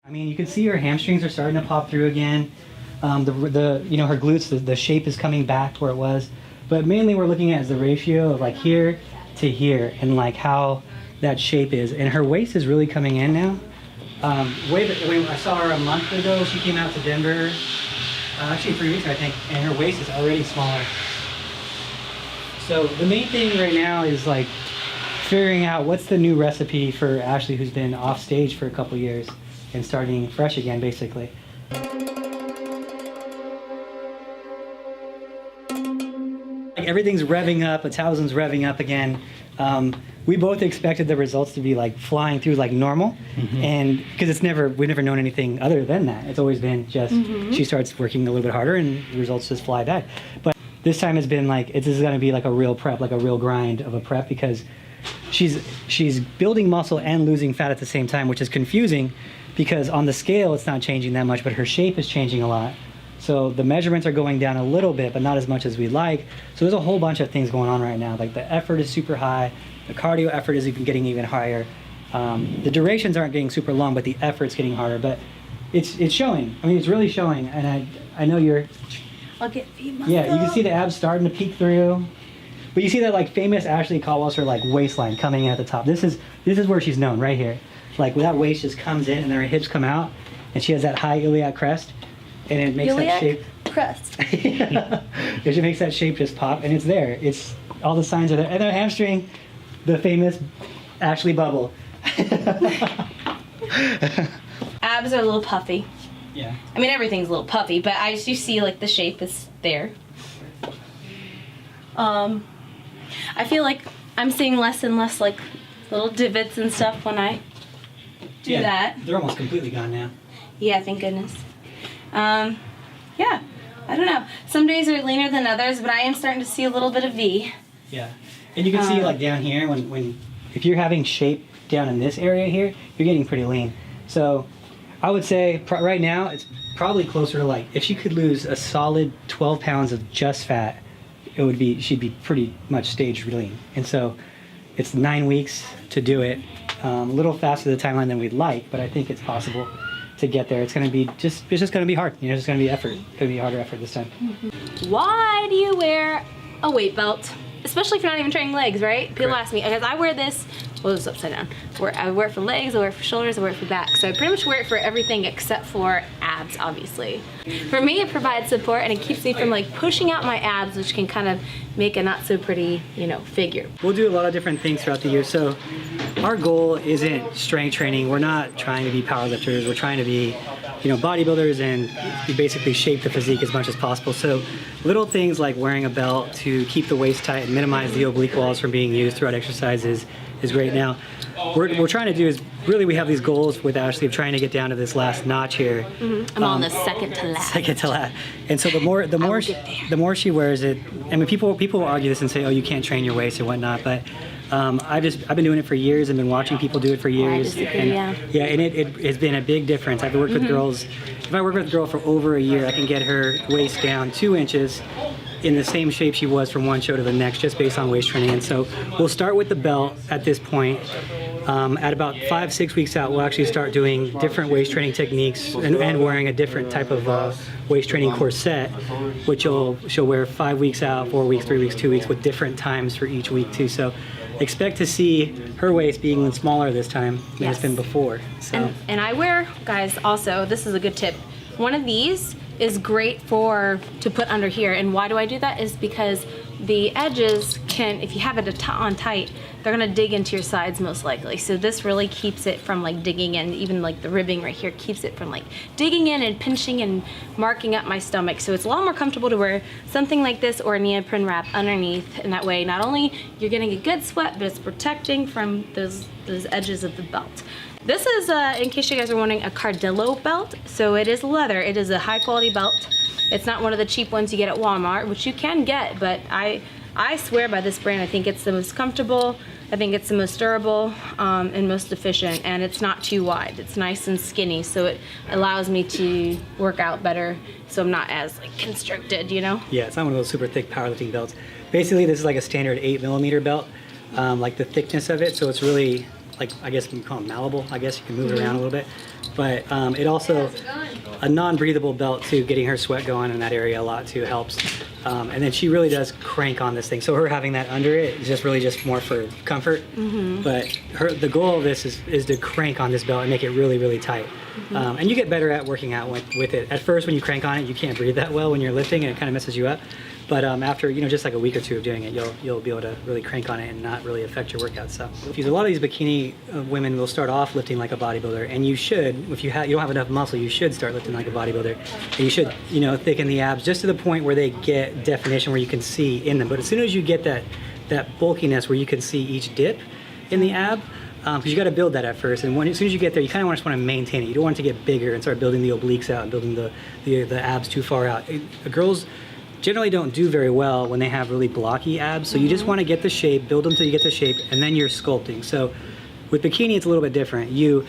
I mean, you can see her hamstrings are starting to pop through again. The you know, her glutes, the shape is coming back to where it was. But mainly we're looking at is the ratio of like here to here and like how that shape is. And her waist is really coming in now. When I saw her a month ago, she came out to Denver, actually 3 weeks ago, I think, and her waist is already smaller. So the main thing right now is like figuring out what's the new recipe for Ashley, who's been off stage for a couple years and starting fresh again, basically. Like everything's revving up, 1,000's revving up again. We both expected the results to be like flying through like normal, and because we've never known anything other than that. It's always been just she starts working a little bit harder and the results just fly back. But this time it's been like this is going to be like a real prep, like a real grind of a prep, because she's building muscle and losing fat at the same time, which is confusing because on the scale it's not changing that much, but her shape is changing a lot. So the measurements are going down a little bit, but not as much as we'd like. So there's a whole bunch of things going on right now. Like the effort is super high, the cardio effort is even getting even higher. The durations aren't getting super long, but the effort's getting harder. But it's showing. I mean, it's really showing. And I know you're. I'll get feed myself. Yeah, you can see the abs starting to peek through. But you see that like famous Ashley Caldwell like waistline coming in at the top. This is where she's known, right here. Like that waist just comes in and then her hips come out, and she has that high iliac crest. And it makes that shape crest. Yeah. It makes that shape just pop, and it's there. It's all the signs are there. And the hamstring, the famous Ashley bubble. Abs are a little puffy. Yeah. I mean, everything's a little puffy, but I just see like the shape is there. I feel like I'm seeing less and less like little divots and stuff when I do that. They're almost completely gone now. Yeah, thank goodness. Yeah, I don't know. Some days are leaner than others, but I am starting to see a little bit of V. Yeah, and you can see like down here if you're having shape down in this area here, you're getting pretty lean. So I would say right now it's probably closer to like if she could lose a solid 12 pounds of just fat, she'd be pretty much stage lean. And so it's 9 weeks to do it. A little faster the timeline than we'd like, but I think it's possible to get there. It's just going to be hard. You know, it's going to be effort. It's going to be harder effort this time. Why do you wear a weight belt? Especially if you're not even training legs, right? People Correct. ask me, because I wear this, well, it's upside down. I wear it for legs, I wear it for shoulders, I wear it for back. So I pretty much wear it for everything except for abs, obviously. For me, it provides support and it keeps me from like pushing out my abs, which can kind of make a not so pretty, you know, figure. We'll do a lot of different things throughout the year. So our goal isn't strength training. We're not trying to be powerlifters. We're trying to be, you know, bodybuilders and basically shape the physique as much as possible. So little things like wearing a belt to keep the waist tight and minimize the oblique walls from being used throughout exercises is great. Now, we're trying to do is really we have these goals with Ashley of trying to get down to this last notch here. I'm on the second to last. Second to last. And so the more she wears it, I mean people will argue this and say, oh, you can't train your waist or whatnot, but I've been doing it for years and been watching people do it for years. I disagree, yeah. And it has been a big difference. I've worked with girls. If I work with a girl for over a year, I can get her waist down 2 inches in the same shape she was from one show to the next, just based on waist training. And so we'll start with the belt at this point. At about 5-6 weeks out, we'll actually start doing different waist training techniques and wearing a different type of waist training corset, which she'll wear 5 weeks out, 4 weeks, 3 weeks, 2 weeks, with different times for each week too. So expect to see her waist being smaller this time than it's been before. So. And I wear, guys, also, this is a good tip. One of these is great to put under here. And why do I do that? Is because the edges can, if you have it on tight, they're gonna dig into your sides most likely. So this really keeps it from like digging in, even like the ribbing right here keeps it from like digging in and pinching and marking up my stomach. So it's a lot more comfortable to wear something like this or a neoprene wrap underneath. And that way, not only you're getting a good sweat, but it's protecting from those edges of the belt. This is, in case you guys are wondering, a Cardillo belt. So it is leather. It is a high quality belt. It's not one of the cheap ones you get at Walmart, which you can get, but I swear by this brand. I think it's the most comfortable. I think it's the most durable and most efficient, and it's not too wide. It's nice and skinny, so it allows me to work out better, so I'm not as like constricted, you know? Yeah, it's not one of those super thick powerlifting belts. Basically, this is like a standard 8mm belt, like the thickness of it, so it's really, like, I guess you can call it malleable. I guess you can move it around a little bit. but it also a non-breathable belt too, getting her sweat going in that area a lot too helps. And then she really does crank on this thing. So her having that under it is just really just more for comfort. But the goal of this is to crank on this belt and make it really, really tight. And you get better at working out with it. At first, when you crank on it, you can't breathe that well when you're lifting, and it kind of messes you up. But after just like a week or two of doing it, you'll be able to really crank on it and not really affect your workout. So a lot of these bikini women will start off lifting like a bodybuilder, and you should, if you don't have enough muscle, you should start lifting like a bodybuilder, and you should thicken the abs just to the point where they get definition where you can see in them. But as soon as you get that bulkiness where you can see each dip in the ab, because you got to build that at first, and as soon as you get there, you kind of just want to maintain it. You don't want it to get bigger and start building the obliques out and building the abs too far out. Girls generally don't do very well when they have really blocky abs, so you just want to get the shape, build them till you get the shape, and then you're sculpting. So with bikini, it's a little bit different. You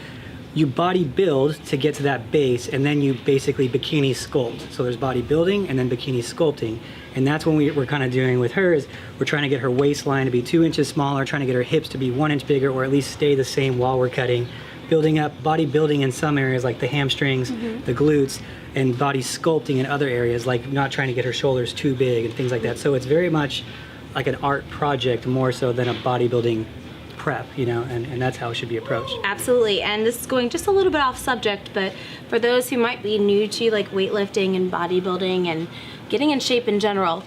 body build to get to that base, and then you basically bikini sculpt. So there's body building and then bikini sculpting, and that's when we're kind of doing with her is we're trying to get her waistline to be 2 inches smaller, trying to get her hips to be 1 inch bigger, or at least stay the same while we're cutting. Building up, body building in some areas like the hamstrings, the glutes, and body sculpting in other areas, like not trying to get her shoulders too big and things like that. So it's very much like an art project more so than a bodybuilding prep, and that's how it should be approached. Absolutely. And this is going just a little bit off subject, but for those who might be new to like weightlifting and bodybuilding and getting in shape in general,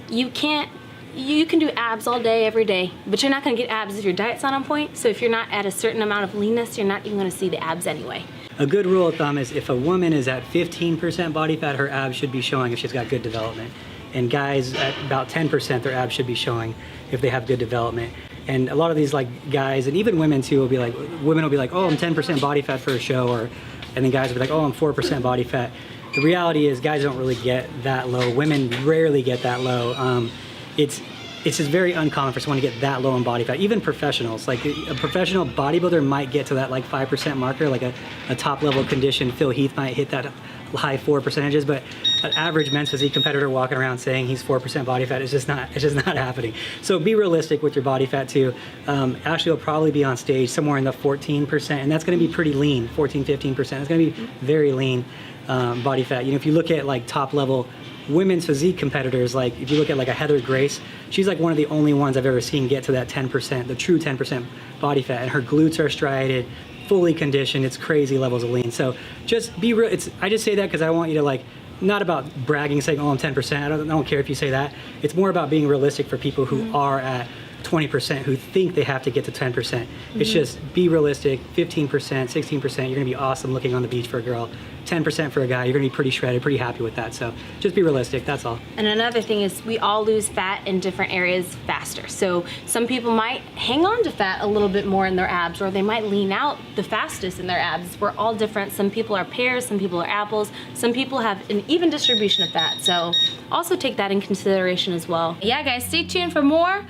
you can do abs all day, every day, but you're not going to get abs if your diet's not on point. So if you're not at a certain amount of leanness, you're not even going to see the abs anyway. A good rule of thumb is if a woman is at 15% body fat, her abs should be showing if she's got good development. And guys at about 10%, their abs should be showing if they have good development. And a lot of these guys, and even women too, women will be like, oh, I'm 10% body fat for a show, and then guys will be like, oh, I'm 4% body fat. The reality is guys don't really get that low. Women rarely get that low. It's just very uncommon for someone to get that low in body fat. Even professionals, like a professional bodybuilder might get to that 5% marker, like a top level condition. Phil Heath might hit that high 4%, but an average men's physique competitor walking around saying he's 4% body fat is just not happening. So be realistic with your body fat too. Ashley will probably be on stage somewhere in the 14%, and that's going to be pretty lean, 14, 15%. It's going to be very lean body fat. If you look at top level women's physique competitors, if you look at a Heather Grace, she's one of the only ones I've ever seen get to that 10%, the true 10% body fat, and her glutes are striated, fully conditioned. It's crazy levels of lean. So just be real. I just say that because I want you to not about bragging, saying, oh, I'm 10%. I don't care if you say that. It's more about being realistic for people who are at 20%, who think they have to get to 10%. It's just be realistic. 15%, 16%, you're gonna be awesome looking on the beach for a girl. 10% for a guy, you're gonna be pretty shredded, pretty happy with that. So just be realistic, that's all. And another thing is we all lose fat in different areas faster. So some people might hang on to fat a little bit more in their abs, or they might lean out the fastest in their abs. We're all different. Some people are pears, some people are apples, some people have an even distribution of fat. So also take that in consideration as well. Yeah guys, stay tuned for more.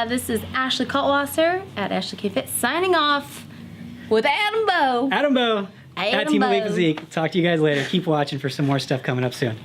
This is Ashley Kaltwasser at Ashley K Fit signing off with Adam Bow. At Team Elite Physique. Talk to you guys later. Keep watching for some more stuff coming up soon.